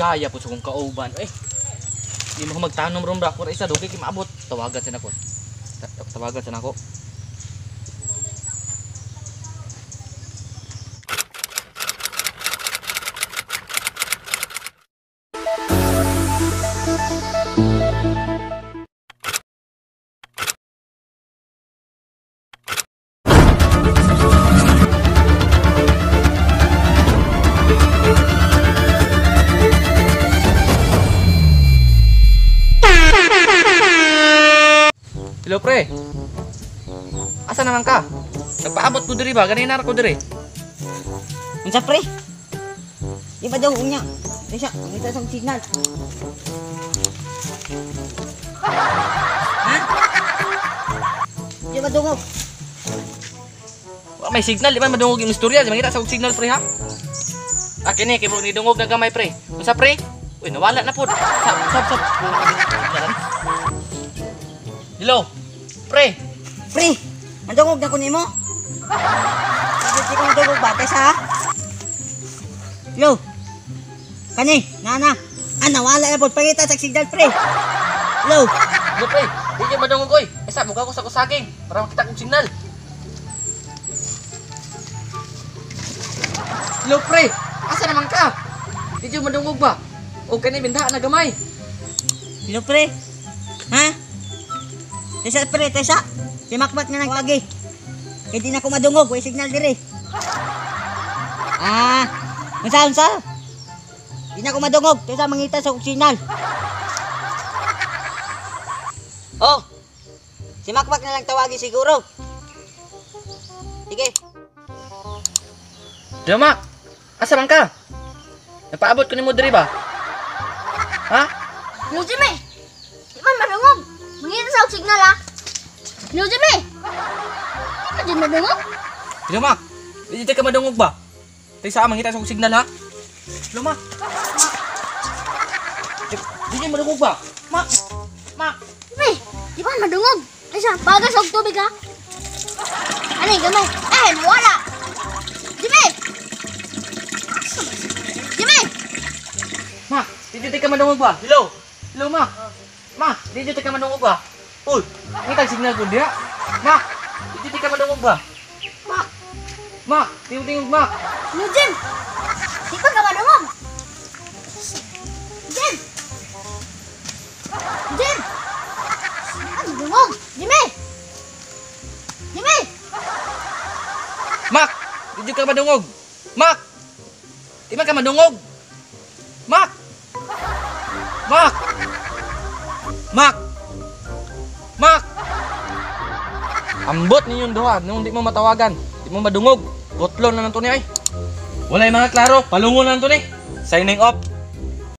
gaya po sa kong kauban. Di mo magtanom ron bra. Kung isa doon kay maabot. Tawagan sa nako. Tawagan sa nako. Hello pre. Asa naman ka? Nagpaabot ko diri ba? Ganina ra ko diri. Unsa pre? Di ba daw unya? Di siya, ngita sa signal. Ha? Di ba dungog? Wa may signal, di man madungog yung istorya, di mangita sa og signal pre ha. Kini kay mo ni dungog na gamay pre. Unsa pre? Uy, nawala na pod. Sab. Hello. Pre. Pre, madungog na ko nimo. Hindi ko madungog ba sa? Hello. Kani, nana. Nawala na pod pangita sa signal pre. Hello. Hello pre. Di ka madungog oy. Esa buka ko sa kusaging para makita kong signal. Hello pre. Asa naman ka? Di ka madungog ba? O kani bintahan na gamay. Hello pre. Ha? Tesa pre, tesa. Si Makbat nga nagpagi. Kaya di na ko madungog, way signal diri. Unsa? Di na ko madungog, tesa mangita sa signal. Oh. Si Makbat na lang tawagi siguro. Sige. Dama. Asa man ka? Napaabot ko nimo diri ba? Ha? Hello Jimmy. Di man madungog. Mangita sa og signal ha. Hello Jimmy. Di man din madungog. Dama. Di ka madungog ba? Tay sa mangita sa og signal ha. Dama. Di ka madungog ba? Ma. Jimmy, di man madungog. Ay sa bagas og tubig ha. Ani gamay. Nawala. Jimmy. Jimmy. Ma, di ka madungog ba? Hello. Hello ma. Ma, di ka madungog ba? Uy, ngita signal ko dia. Ma, di ka madungog ba? Ma, tingog ma. Hello Jim. Di pa ka madungog. Jim. Ano dungog? Jimmy. Mak, di ka madungog. Mak. Di man ka madungog. Mak. Ambot ninyong duha nung di mo matawagan. Di mo madungog. Gotlon na nanto ni ay. Walay mga klaro, palungon na nanto ni. Signing off.